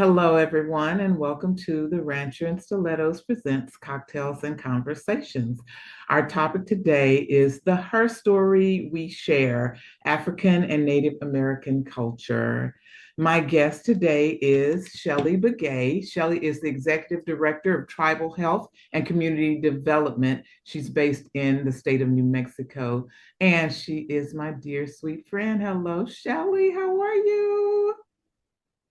Hello, everyone, and welcome to the Rancher and Stilettos Presents Cocktails and Conversations. Our topic today is the Herstory We Share, African and Native American Culture. My guest today is Shelley Begay. Shelley is the Executive Director of Tribal Health and Community Development. She's based in the state of New Mexico, and she is my dear sweet friend. Hello, Shelley. How are you?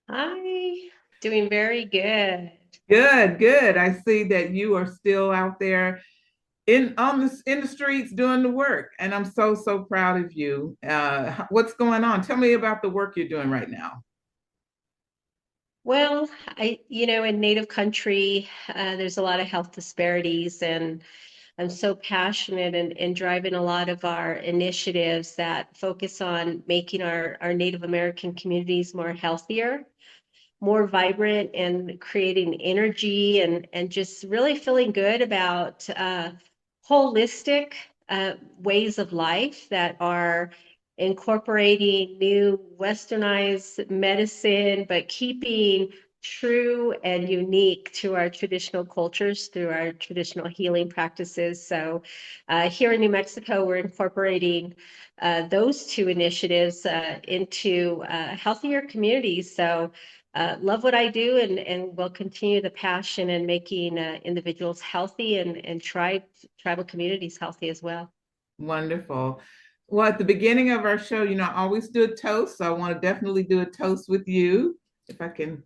Hi, doing very good. Good, good. I see that you are still out there in the streets doing the work, and I'm so proud of you. What's going on? Tell me about the work you're doing right now. Well, in Native country, there's a lot of health disparities, and I'm so passionate and driving a lot of our initiatives that focus on making our Native American communities more healthier, more vibrant, and creating energy and just really feeling good about holistic ways of life that are incorporating new westernized medicine, but keeping true and unique to our traditional cultures through our traditional healing practices. So here in New Mexico, we're incorporating those two initiatives into healthier communities. So love what I do and will continue the passion in making individuals healthy and tribal communities healthy as well. Wonderful. Well, at the beginning of our show, I always do a toast, so I want to definitely do a toast with you. If I can,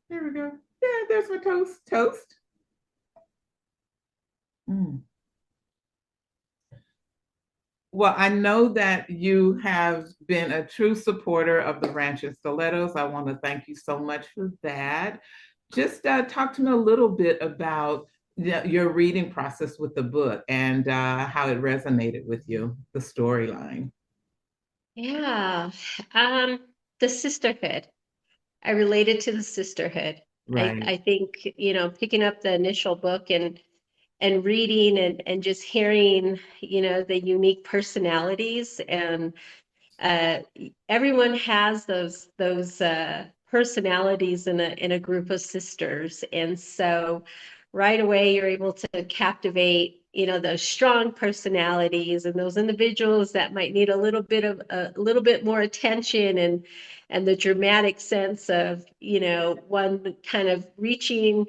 there we go. Yeah, there's my toast. Toast. Mm. Well, I know that you have been a true supporter of the Ranch and Stilettos. I want to thank you so much for that. Just talk to me a little bit about your reading process with the book and how it resonated with you, the storyline. Yeah, um, the sisterhood. I related to the sisterhood. I Right. think, picking up the initial book and reading and just hearing, the unique personalities and uh, everyone has those personalities in a group of sisters, and so right away you're able to captivate those strong personalities and those individuals that might need a little bit more attention and the dramatic sense of one kind of reaching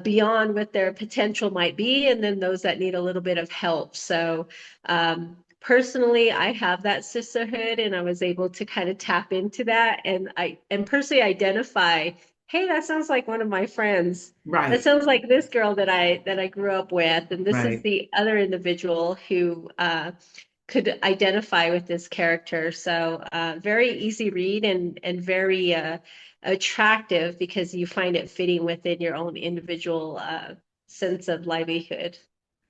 beyond what their potential might be, and then those that need a little bit of help. So personally, I have that sisterhood and I was able to kind of tap into that and personally identify, hey, that sounds like one of my friends. That Right. sounds like this girl that I grew up with, and this is Right. the other individual who could identify with this character. So very easy read and very attractive because you find it fitting within your own individual sense of livelihood.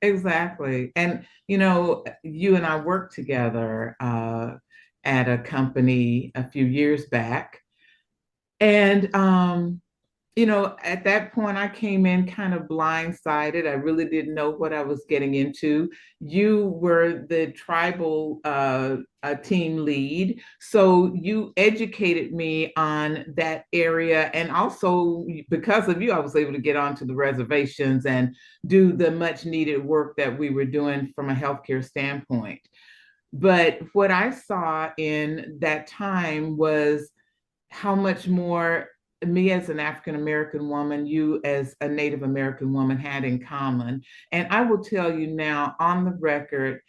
Exactly. And, you and I worked together at a company a few years back. And at that point, I came in kind of blindsided. I really didn't know what I was getting into. You were the tribal team lead, so you educated me on that area. And also, because of you, I was able to get onto the reservations and do the much needed work that we were doing from a healthcare standpoint. But what I saw in that time was how much more me as an African American woman, you as a Native American woman had in common. And I will tell you now on the record,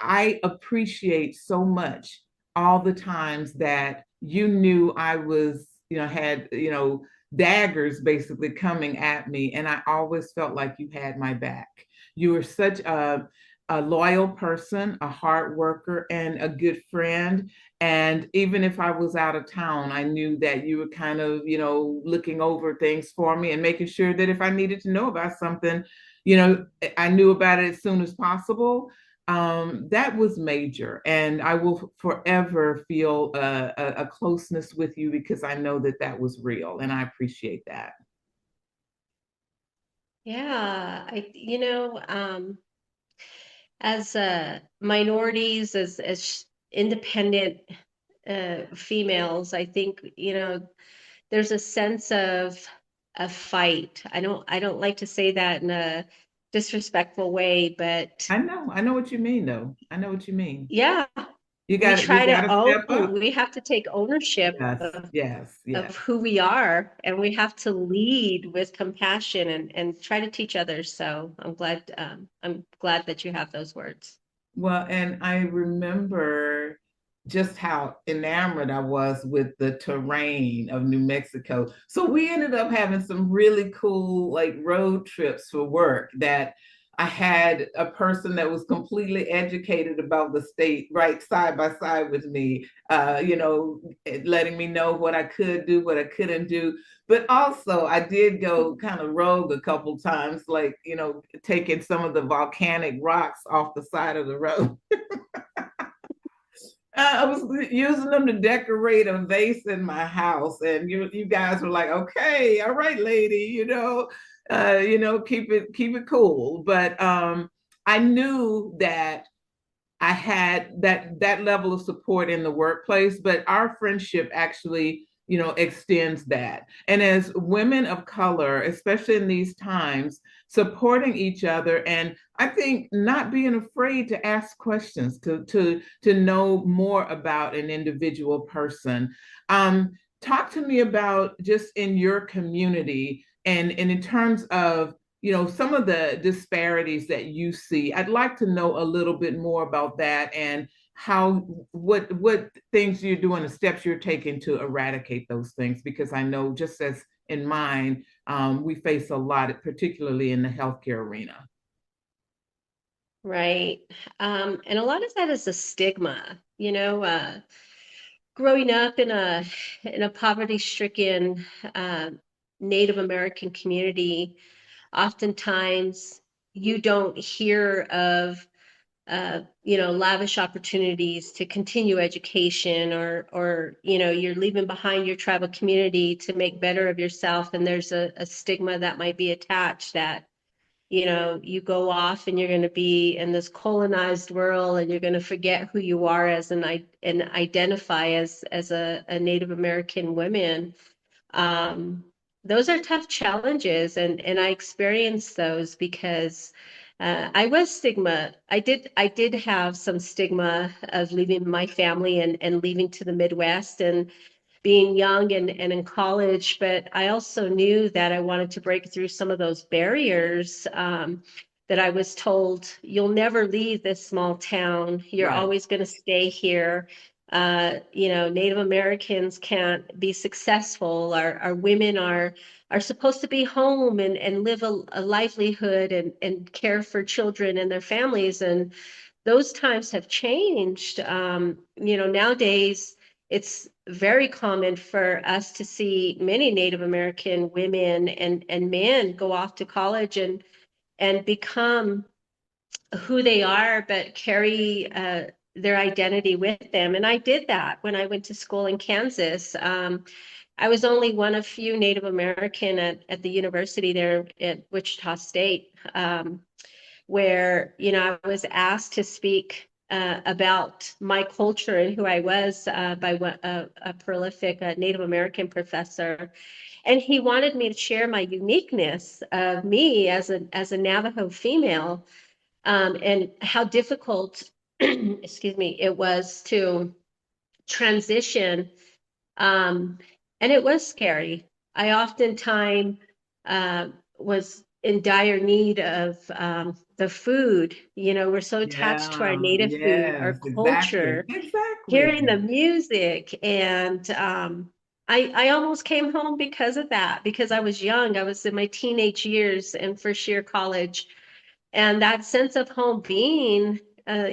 I appreciate so much all the times that you knew I was, had, daggers basically coming at me. And I always felt like you had my back. You were such a loyal person, a hard worker, and a good friend. And even if I was out of town, I knew that you were kind of, looking over things for me and making sure that if I needed to know about something, I knew about it as soon as possible. That was major. And I will forever feel a closeness with you because I know that that was real. And I appreciate that. Yeah, as minorities, as independent females, I think, there's a sense of fight. I don't like to say that in a disrespectful way, but I know what you mean though. I know what you mean. yeah, You got to step up. we have to take ownership Yes, yes, of yes. who we are, and we have to lead with compassion and try to teach others. So I'm glad that you have those words. Well, and I remember just how enamored I was with the terrain of New Mexico. So we ended up having some really cool like road trips for work that I had a person that was completely educated about the state right side by side with me, letting me know what I could do, what I couldn't do. But also, I did go kind of rogue a couple times, like, taking some of the volcanic rocks off the side of the road. I was using them to decorate a vase in my house, and you guys were like, "Okay, all right, lady, keep it cool." But I knew that I had that level of support in the workplace, but our friendship actually, extends that. And as women of color, especially in these times, supporting each other, and I think not being afraid to ask questions, to know more about an individual person. Talk to me about just in your community and in terms of some of the disparities that you see. I'd like to know a little bit more about that and how what things you're doing, the steps you're taking to eradicate those things, because I know just as in mine, we face a lot, particularly in the healthcare arena. Right. And a lot of that is a stigma, growing up in a poverty-stricken uh, Native American community, oftentimes you don't hear of lavish opportunities to continue education or you're leaving behind your tribal community to make better of yourself, and there's a stigma that might be attached that you go off and you're going to be in this colonized world and you're going to forget who you are as and identify as a Native American woman. um, those are tough challenges, and I experienced those because I was stigma. I did have some stigma of leaving my family and leaving to the Midwest and being young and in college, but I also knew that I wanted to break through some of those barriers, that I was told, you'll never leave this small town. You're Right. always going to stay here. Native Americans can't be successful. Our women are supposed to be home and live a livelihood and care for children and their families. And those times have changed. Nowadays it's very common for us to see many Native American women and men go off to college and become who they are, but carry their identity with them. And I did that when I went to school in Kansas. I was only one of few Native American at the university there at Wichita State. Where I was asked to speak about my culture and who I was by a prolific Native American professor, and he wanted me to share my uniqueness of me as a Navajo female, and how difficult, excuse me, it was to transition, um, and it was scary. I oftentimes uh, was in dire need of the food. We're so attached to our Yeah, native food, our yes, exactly. culture, Exactly. hearing the music. And I almost came home because of that, because I was young. I was in my teenage years and first year college, and that sense of home being,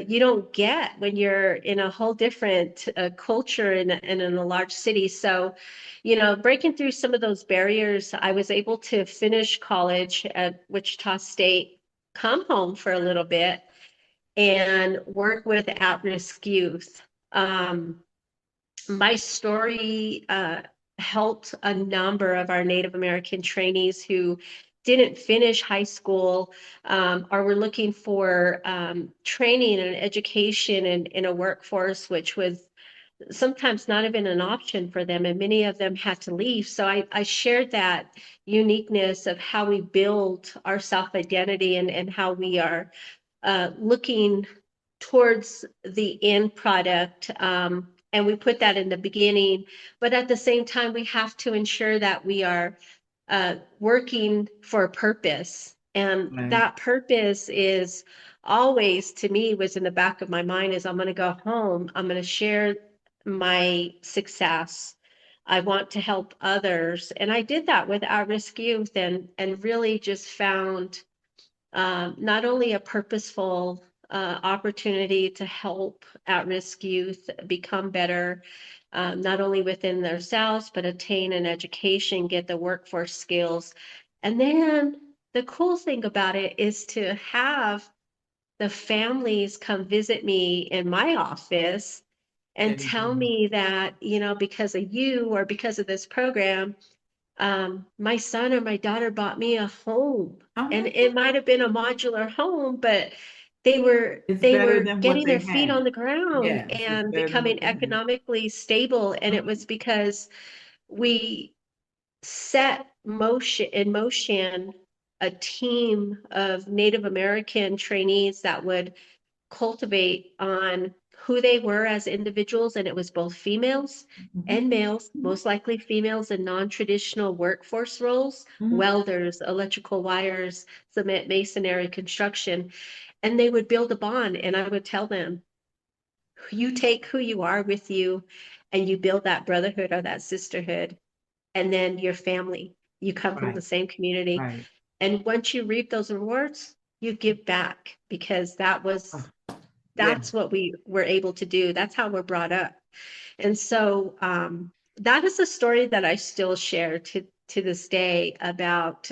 you don't get when you're in a whole different culture and in a large city. So, breaking through some of those barriers, I was able to finish college at Wichita State, come home for a little bit, and work with at-risk youth. My story helped a number of our Native American trainees who didn't finish high school, or were looking for training and education in a workforce which was sometimes not even an option for them, and many of them had to leave. So I shared that uniqueness of how we build our self-identity, and how we are looking towards the end product. And we put that in the beginning, but at the same time, we have to ensure that we are working for a purpose. And Right. that purpose is always, to me, was in the back of my mind, is I'm going to go home, I'm going to share my success. I want to help others. And I did that with at-risk youth, and really just found not only a purposeful opportunity to help at-risk youth become better, not only within themselves, but attain an education, get the workforce skills. And then the cool thing about it is to have the families come visit me in my office and There you tell go. me that, because of you or because of this program, my son or my daughter bought me a home, Oh and my it might have been a goodness. modular home, but they were It's they better were than what getting their they feet had. on the ground Yes, it's and better than what becoming they had. economically stable. And it was Mhm. because we set motion a team of Native American trainees that would cultivate on who they were as individuals, and it was both females Mhm. and males, Mhm. most likely females in non-traditional workforce roles, Mhm. welders, electrical wires, cement, masonry, construction, and they would build a bond. And I would tell them, you take who you are with you, and you build that brotherhood or that sisterhood, and then your family. You come from the Right, same community. right. And once you reap those rewards, you give back, because Oh, yeah, that's what we were able to do. That's how we're brought up. And so that is a story that I still share to this day about,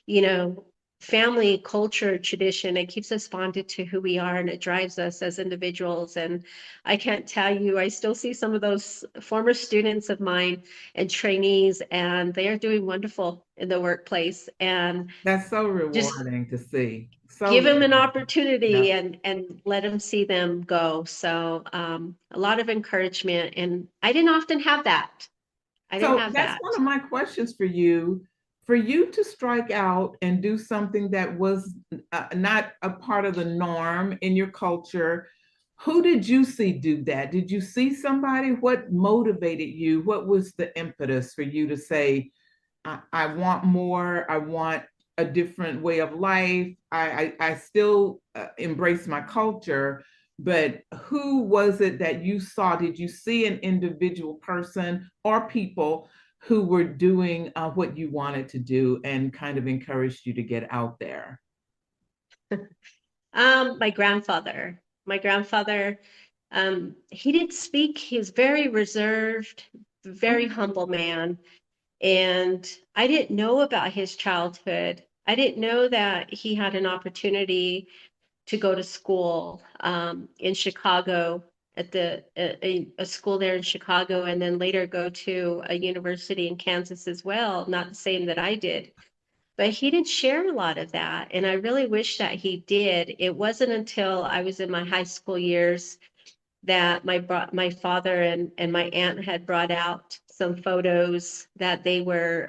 you know, family, culture, tradition. It keeps us bonded to who we are, and it drives us as individuals. And I can't tell you, I still see some of those former students of mine and trainees, and they are doing wonderful in the workplace. And that's so just rewarding to see. So give them an rewarding. opportunity, Yep. and let them see them go. So a lot of encouragement, and I didn't often have that. I didn't So have that's one that. of my questions for you to strike out and do something that was not a part of the norm in your culture. Who did you see do that? Did you see somebody? What motivated you? What was the impetus for you to say, I want more. I want a different way of life. I still embrace my culture, but who was it that you saw? Did you see an individual person or people who were doing what you wanted to do and kind of encouraged you to get out there? My grandfather, he didn't speak. He was very reserved, very Okay. humble man. And I didn't know about his childhood. I didn't know that he had an opportunity to go to school in Chicago, at a school there in Chicago, and then later go to a university in Kansas as well. Not the same that I did, but he didn't share a lot of that, and I really wish that he did. It wasn't until I was in my high school years that my father and my aunt had brought out some photos that they were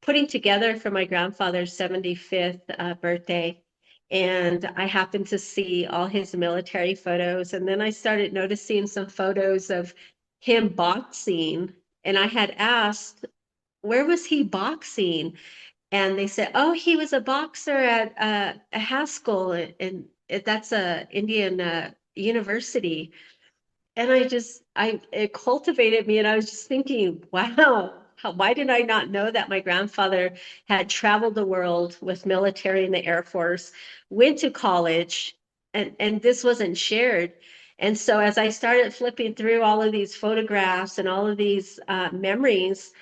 putting together for my grandfather's 75th birthday. And I happened to see all his military photos. And then I started noticing some photos of him boxing. And I had asked, where was he boxing? And they said, oh, he was a boxer at a Haskell, and that's a Indian university. And it cultivated me. And I was just thinking, wow, why did I not know that my grandfather had traveled the world with military in the Air Force, went to college, and this wasn't shared. And so as I started flipping through all of these photographs and all of these memories,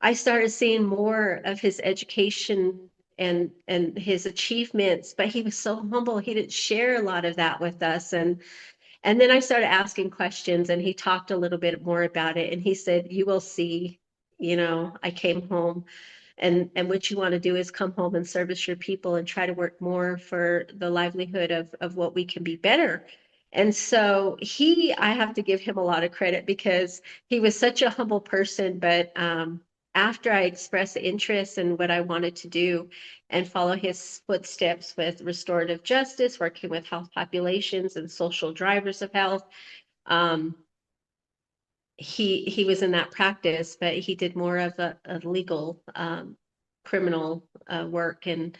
I started seeing more of his education and his achievements, but he was so humble. He didn't share a lot of that with us. And then I started asking questions, and he talked a little bit more about it. And he said, you will see, I came home, and what you want to do is come home and service your people and try to work more for the livelihood of what we can be better. And so I have to give him a lot of credit because he was such a humble person. But after I expressed interest in what I wanted to do and follow his footsteps with restorative justice, working with health populations and social drivers of health, um, he was in that practice, but he did more of a legal criminal work. And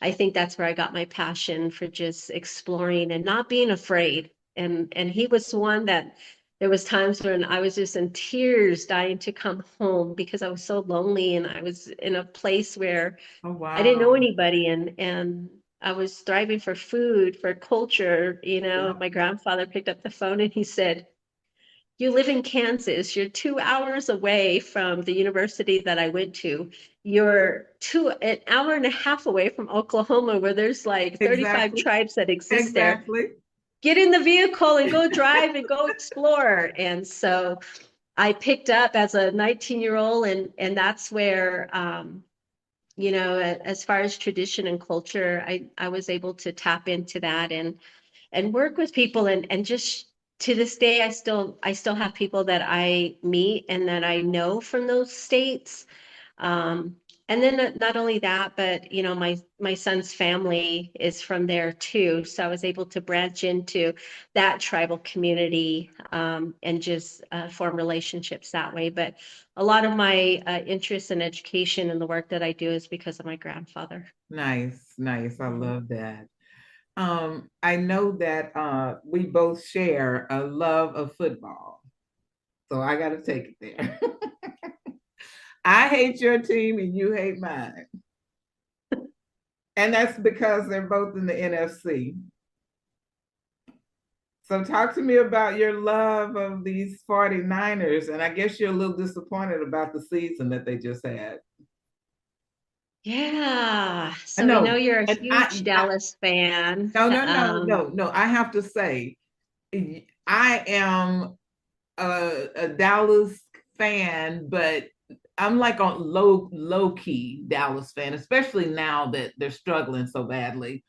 I think that's where I got my passion for just exploring and not being afraid. And he was one that there was times when I was just in tears dying to come home because I was so lonely and I was in a place where Oh, I didn't know wow. anybody and I was thriving for food, for culture. Yep. My grandfather picked up the phone and he said, "You live in Kansas. You're 2 hours away from the university that I went to. You're an hour and a half away from Oklahoma, where there's like 35 Exactly. tribes that exist there. Exactly. Get in the vehicle and go drive and go explore." And so I picked up as a 19-year-old, and that's where as far as tradition and culture, I was able to tap into that and work with people and just to this day I still have people that I meet and that I know from those states. um, and then not only that, but my son's family is from there too, so I was able to branch into that tribal community, and just form relationships that way. But a lot of my interest in education and the work that I do is because of my grandfather. Nice, nice. I Mhm. love that. I know that we both share a love of football, so I got to take it there. I hate your team and you hate mine. And that's because they're both in the NFC. So talk to me about your love of these 49ers. And I guess you're a little disappointed about the season that they just had. Yeah. I So we know know. you're a And huge Dallas fan. no, no, no, no, no. I have to say, I am a Dallas fan, but I'm like on low key Dallas fan, especially now that they're struggling so badly.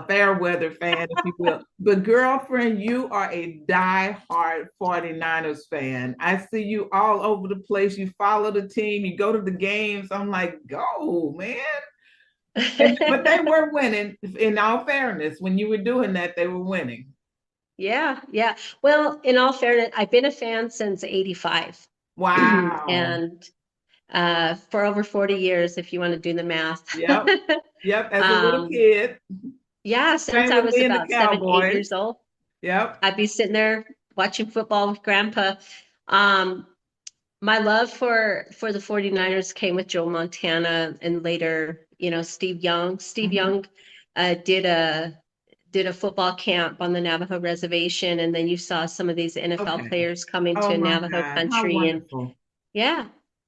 Fair weather fan, if you will. But girlfriend, you are a die-hard 49ers fan. I see you all over the place. You follow the team, you go to the games. I'm like, go, man. But they were winning, in all fairness. When you were doing that, they were winning. Yeah, yeah. Well, in all fairness, I've been a fan since 85. Wow. And for over 40 years, if you want to do the math. Yep. Yep. As a little Um, kid, yeah, since same I with was me and the about 7, 8 years Cowboys. old, Yep. I'd be sitting there watching football with grandpa. Um, my love for the 49ers came with Joe Montana and later, Steve Young. Steve Mhm. Young did a football camp on the Navajo reservation, and then you saw some of these NFL Okay. players coming Oh to my Navajo God. How country, and wonderful. yeah,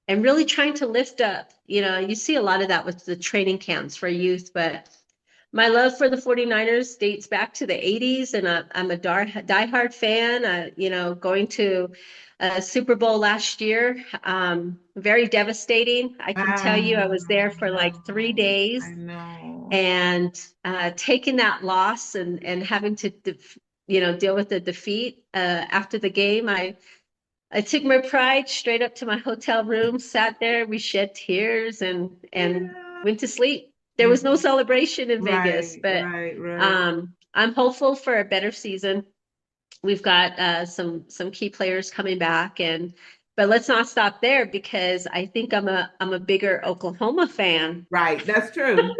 and really trying to lift up. You see a lot of that with the training camps for youth, but my love for the 49ers dates back to the 80s, and I'm a diehard fan. Going to a Super Bowl last year, very devastating. I can tell you, I was there I for like three know. I days, know. and taking that loss and having to, deal with the defeat after the game. I took my pride straight up to my hotel room, sat there, we shed tears and Yeah. went to sleep. There Yeah. was no celebration in Vegas, Right, but right, right. I'm hopeful for a better season. We've got some key players coming back, but let's not stop there because I think I'm a bigger Oklahoma fan. Right. That's true.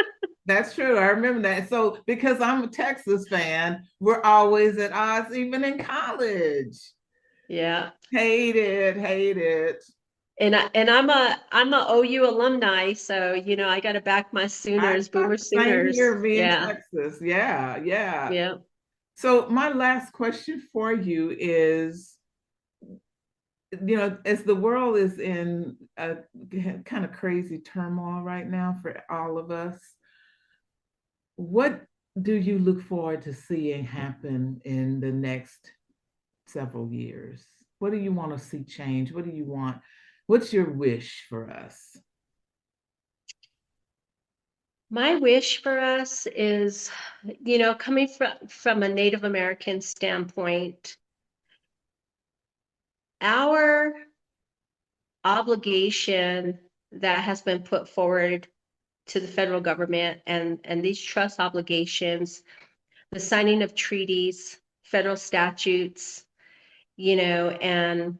That's true. I remember that. So because I'm a Texas fan, we're always at odds, even in college. Yeah. Hate it, hate it. And I'm a OU alumni, so I got to back my I Sooners, Boomer same here, Sooners. me in Yeah, Texas. Yeah, yeah. yeah. So my last question for you is, as the world is in a kind of crazy turmoil right now for all of us, what do you look forward to seeing happen in the next several years? What do you want to see change? What do you want? What's your wish for us? My wish for us is, coming from a Native American standpoint, our obligation that has been put forward to the federal government and these trust obligations, the signing of treaties, federal statutes, and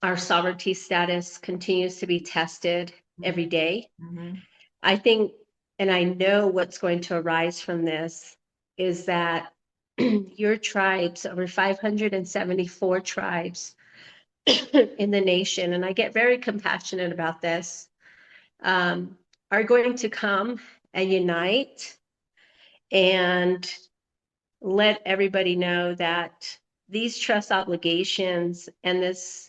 our sovereignty status continues to be tested every day. Mm-hmm. I think, and I know what's going to arise from this is that your tribes, over 574 tribes in the nation, and I get very compassionate about this, are going to come and unite and let everybody know that these trust obligations and this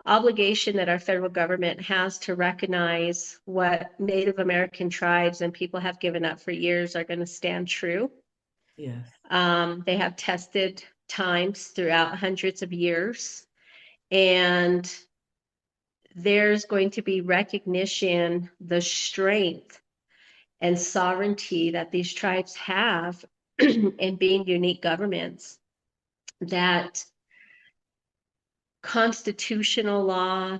obligation that our federal government has to recognize what Native American tribes and people have given up for years are going to stand true. Yes. They have tested times throughout hundreds of years, and there's going to be recognition, the strength and sovereignty that these tribes have in being unique governments, that constitutional law,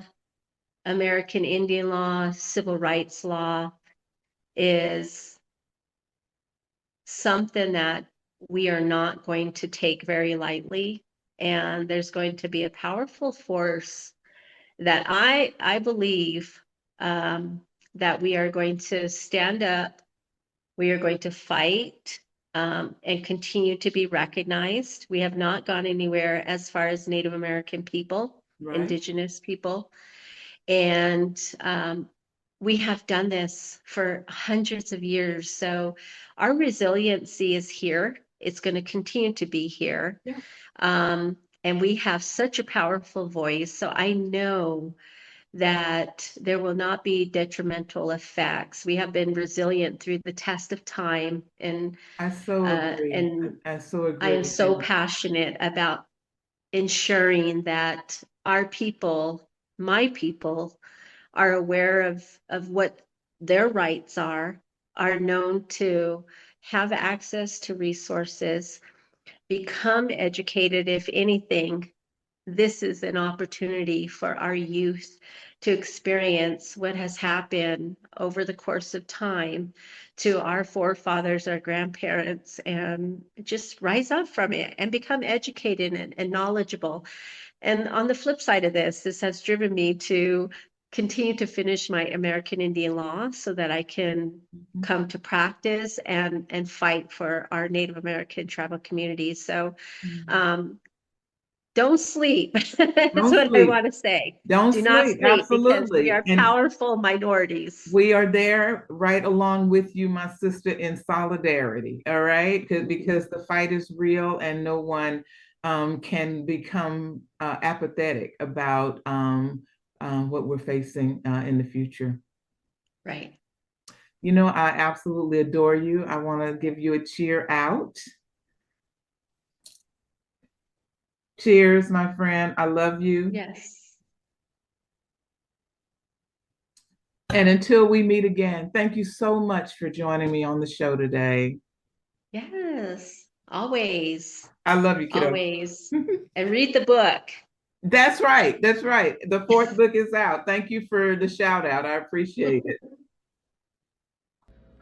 American Indian law, civil rights law is something that we are not going to take very lightly. And there's going to be a powerful force that I believe that we are going to stand up, we are going to fight, and continue to be recognized. We have not gone anywhere as far as Native American people, Right. Indigenous people. And we have done this for hundreds of years. So our resiliency is here. It's going to continue to be here. Yeah. And we have such a powerful voice. So I know that there will not be detrimental effects. We have been resilient through the test of time, and I so agree. and I so I am agree. so passionate about ensuring that our people, my people, are aware of what their rights are known to have access to resources, become educated. If anything, this is an opportunity for our youth to experience what has happened over the course of time to our forefathers, our grandparents, and just rise up from it and become educated and knowledgeable. And on the flip side of this has driven me to continue to finish my American Indian law so that I can Mhm. come to practice and fight for our Native American tribal communities. So Mhm. um, don't sleep. That's Don't what I sleep. want to say. Don't Do not sleep. sleep because we Absolutely. are And powerful minorities. we are there right along with you, my sister, in solidarity. All right. Because the fight is real and no one can become apathetic about what we're facing in the future. Right. You know, I absolutely adore you. I want to give you a cheer out. Cheers, my friend. I love you. Yes. And until we meet again, thank you so much for joining me on the show today. Yes. Always. I love you, kiddo. Always. And read the book. That's right. That's right. The fourth book is out. Thank you for the shout out. I appreciate it.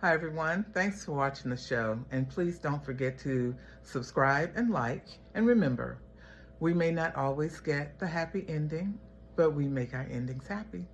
Hi, everyone. Thanks for watching the show. And please don't forget to subscribe and like. And remember, we may not always get the happy ending, but we make our endings happy.